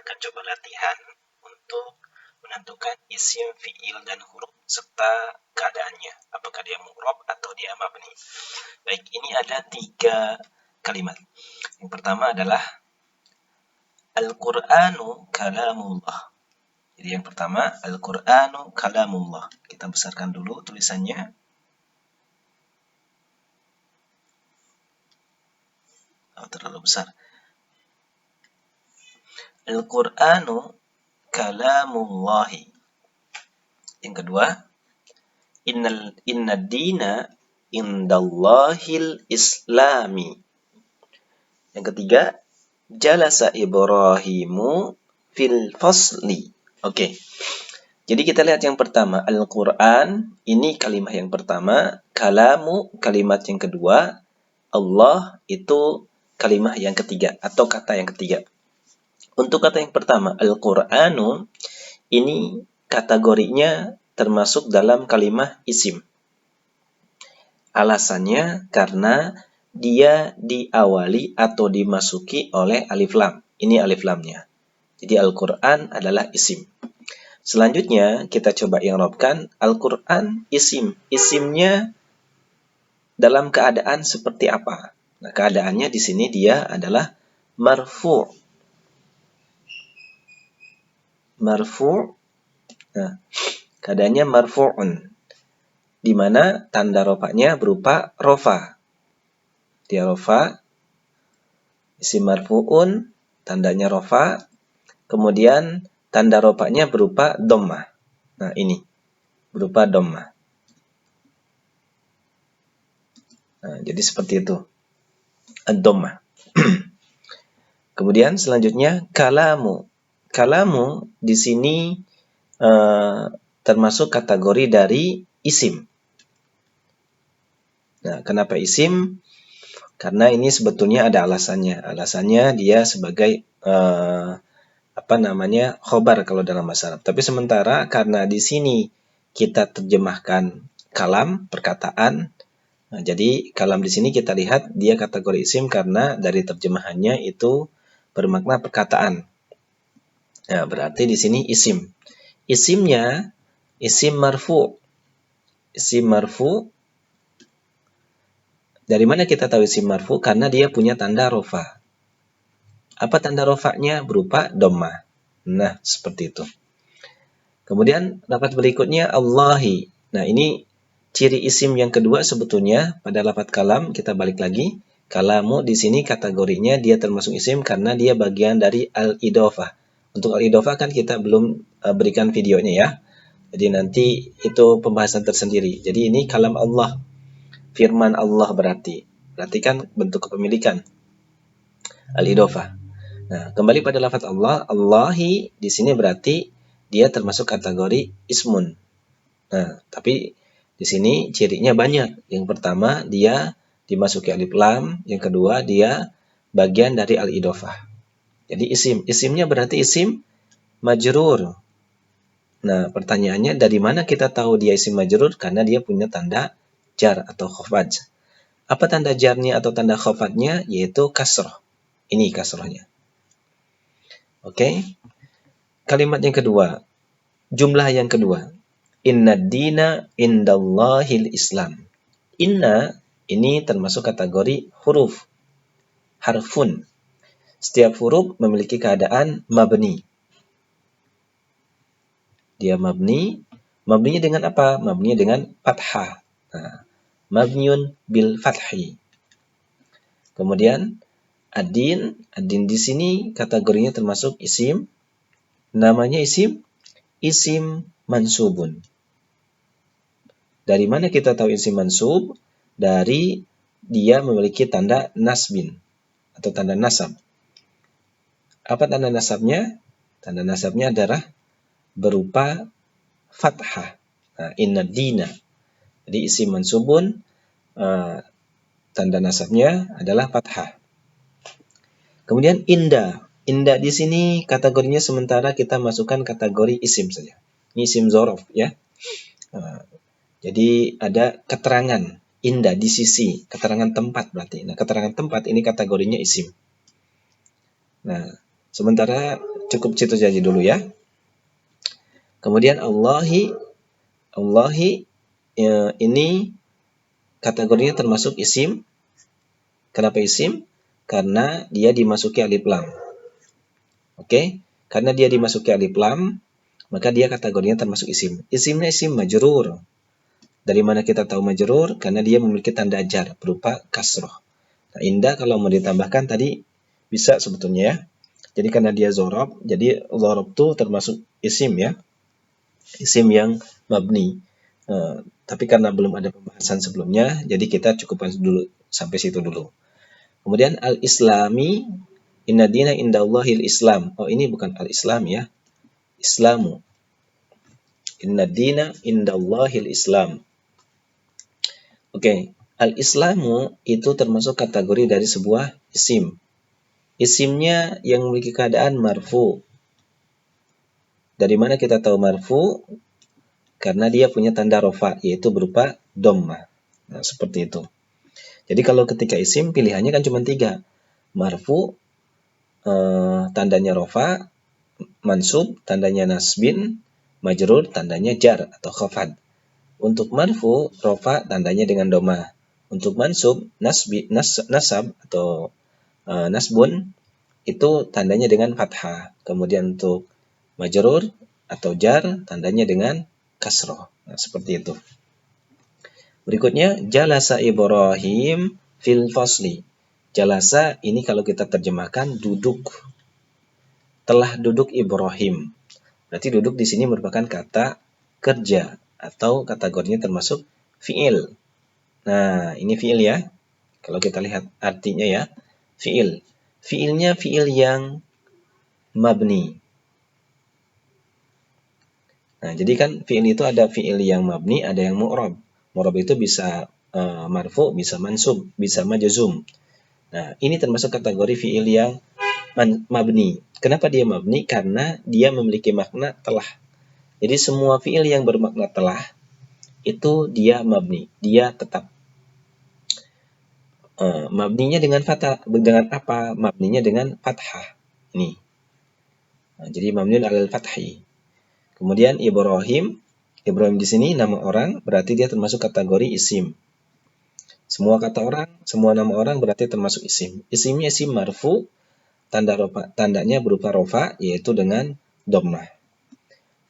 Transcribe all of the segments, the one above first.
akan coba latihan untuk menentukan isim, fiil, dan huruf serta keadaannya. Apakah dia mu'rab atau dia mabni. Baik, ini ada 3 kalimat. Yang pertama adalah Al-Qur'anu kalamullah. Jadi yang pertama, Al-Qur'anu kalamullah. Kita besarkan dulu tulisannya. Terlalu besar. Al-Qur'anu kalamullahi. Yang kedua, Inna dina indallahil islami. Yang ketiga, Jalasa Ibrahimu fil fasli. Oke. Jadi kita lihat yang pertama, Al-Quran, ini kalimat yang pertama, kalamu, kalimat yang kedua, Allah, itu kalimat yang ketiga, atau kata yang ketiga. Untuk kata yang pertama, Al-Qur'anu, ini kategorinya termasuk dalam kalimat isim. Alasannya karena dia diawali atau dimasuki oleh alif lam. Ini alif lamnya. Jadi Al-Quran adalah isim. Selanjutnya kita coba i'rabkan Al-Quran isim. Isimnya dalam keadaan seperti apa? Nah, keadaannya di sini dia adalah marfu'. Marfu'. Nah, keadaannya marfu'un. Di mana tanda rofanya berupa rofa. Dia rofa. Isim marfu'un, tandanya rofa. Kemudian tanda rofanya berupa dhammah. Nah, ini berupa dhammah. Nah, jadi seperti itu. Ad-dhammah. Kemudian selanjutnya kalamu. Kalamu di sini termasuk kategori dari isim. Nah, kenapa isim? Karena ini sebetulnya ada alasannya. Alasannya dia sebagai khobar kalau dalam bahasa Arab. Tapi sementara karena di sini kita terjemahkan kalam, perkataan. Nah, jadi kalam di sini kita lihat dia kategori isim karena dari terjemahannya itu bermakna perkataan. Nah, berarti di sini isim. Isimnya isim marfu. Isim marfu. Dari mana kita tahu isim marfu? Karena dia punya tanda rofa. Apa tanda rofanya? Berupa dhammah. Nah, seperti itu. Kemudian lafaz berikutnya Allahi. Nah, ini ciri isim yang kedua sebetulnya pada lafaz kalam. Kita balik lagi. Kalamu di sini kategorinya dia termasuk isim karena dia bagian dari al-idhofah. Untuk al-idhofah kan kita belum berikan videonya ya. Jadi nanti itu pembahasan tersendiri. Jadi ini kalam Allah. Firman Allah berarti. Berarti kan bentuk kepemilikan. Al-idhofah. Nah, kembali pada lafaz Allah. Allahi di sini berarti dia termasuk kategori ismun. Nah, tapi di sini cirinya banyak. Yang pertama dia dimasuki alif lam. Yang kedua dia bagian dari al-idhofah. Jadi isim. Isimnya berarti isim majrur. Nah, pertanyaannya dari mana kita tahu dia isim majrur? Karena dia punya tanda jar atau khafad. Apa tanda jarnya atau tanda khafadnya? Yaitu kasroh. Ini kasrohnya. Oke. Kalimat yang kedua. Jumlah yang kedua. Inna dina indallahil islam. Inna ini termasuk kategori huruf. Harfun. Setiap huruf memiliki keadaan mabni. Dia mabni. Mabninya dengan apa? Mabninya dengan fathah. Nah, mabniun bil fathi. Kemudian ad-din di sini kategorinya termasuk isim. Namanya isim mansubun. Dari mana kita tahu isim mansub? Dari dia memiliki tanda nasbin atau tanda nasab. Apa tanda nasabnya? Tanda nasabnya adalah berupa fathah. Nah, inna dina. Jadi isim mansubun tanda nasabnya adalah fathah. Kemudian inda. Inda di sini kategorinya sementara kita masukkan kategori isim saja. Ini isim zorof ya. Jadi ada keterangan inda di sisi, keterangan tempat berarti. Nah, keterangan tempat ini kategorinya isim. Nah, sementara cukup situ saja dulu ya. Kemudian Allahi ini kategorinya termasuk isim. Kenapa isim? Karena dia dimasuki alif lam. Oke? Karena dia dimasuki alif lam, maka dia kategorinya termasuk isim. Isimnya isim majrur. Dari mana kita tahu majrur? Karena dia memiliki tanda jar berupa kasroh. Nah, indah kalau mau ditambahkan tadi bisa sebetulnya ya. Jadi karena dia zorob, jadi zorob itu termasuk isim ya. Isim yang mabni. Tapi karena belum ada pembahasan sebelumnya, jadi kita cukupkan dulu sampai situ dulu. Kemudian al-islami, inna dina indallahil islam. Oh, ini bukan al-islam ya. Islamu. Inna dina indallahil islam. Oke, al-islamu itu termasuk kategori dari sebuah isim. Isimnya yang memiliki keadaan marfu. Dari mana kita tahu marfu? Karena dia punya tanda rofa, yaitu berupa dhammah. Nah, seperti itu. Jadi kalau ketika isim pilihannya kan cuma 3. Marfu, tandanya rofa, mansub, tandanya nasbin, majrur, tandanya jar atau khafad. Untuk marfu, rofa tandanya dengan dhammah. Untuk mansub, nasab atau nasbun, itu tandanya dengan fathah. Kemudian untuk majrur atau jar, tandanya dengan kasroh. Nah, seperti itu. Berikutnya, jalasa Ibrahim fil fasli. Jalasa ini kalau kita terjemahkan duduk. Telah duduk Ibrahim. Berarti duduk di sini merupakan kata kerja atau kategorinya termasuk fiil. Nah, ini fiil ya. Kalau kita lihat artinya ya, fiil. Fiilnya fiil yang mabni. Nah, jadi kan fiil itu ada fiil yang mabni, ada yang mu'rab. Mu'rab itu bisa marfu, bisa mansub, bisa majzum. Nah, ini termasuk kategori fiil yang mabni. Kenapa dia mabni? Karena dia memiliki makna telah. Jadi semua fiil yang bermakna telah itu dia mabni, dia tetap. Mabninya dengan fathah, dengan apa? Mabninya dengan fathah. Ini. Nah, jadi mabniun alal fathi. Kemudian Ibrahim di sini nama orang, berarti dia termasuk kategori isim. Semua kata orang, semua nama orang berarti termasuk isim. Isimnya isim marfu, tandanya berupa rofa, yaitu dengan dhammah.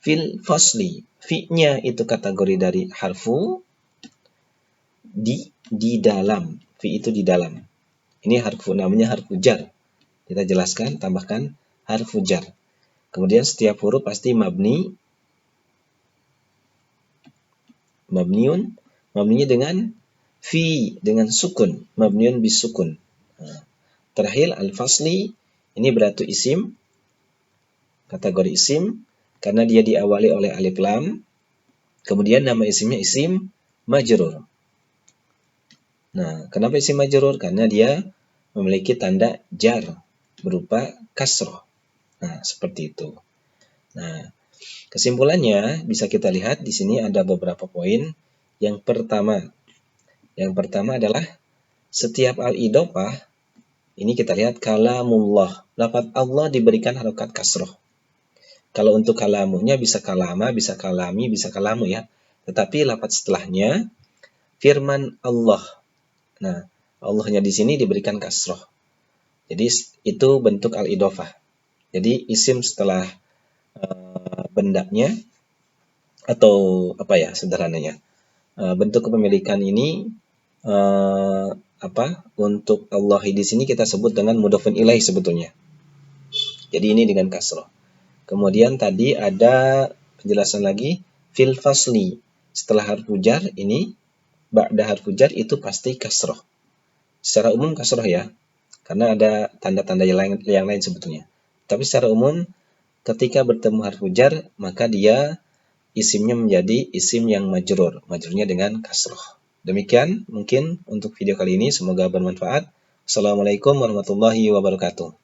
Fil fasli, fi-nya itu kategori dari harfu, di dalam, fi itu di dalam. Ini harfu, namanya harfu jar. Kita jelaskan, tambahkan harfu jar. Kemudian setiap huruf pasti mabninya dengan fi, dengan sukun, mabniun bis sukun. Terakhir al-fasli, ini berarti isim, kategori isim, karena dia diawali oleh alif lam, kemudian nama isimnya isim majrur. Nah, kenapa isim majrur? Karena dia memiliki tanda jar berupa kasroh. Nah, seperti itu. Nah, kesimpulannya bisa kita lihat di sini ada beberapa poin. Yang pertama adalah setiap al-idhofah ini kita lihat kalamullah. Lafaz Allah diberikan harokat kasroh. Kalau untuk kalamunya bisa kalama, bisa kalami, bisa kalamu ya. Tetapi lafaz setelahnya firman Allah. Nah, Allahnya di sini diberikan kasroh. Jadi itu bentuk al-idhofah. Jadi isim setelah bendanya atau apa ya sederhananya. Bentuk kepemilikan ini untuk Allah di sini kita sebut dengan mudhofun ilaih sebetulnya. Jadi ini dengan kasroh. Kemudian tadi ada penjelasan lagi fil fasli. Setelah harfu jar ini ba'da harfu jar itu pasti kasroh. Secara umum kasroh ya. Karena ada tanda-tanda yang lain sebetulnya. Tapi secara umum ketika bertemu harfu jar maka dia isimnya menjadi isim yang majrur. Majrurnya dengan kasroh. Demikian mungkin untuk video kali ini. Semoga bermanfaat. Assalamualaikum warahmatullahi wabarakatuh.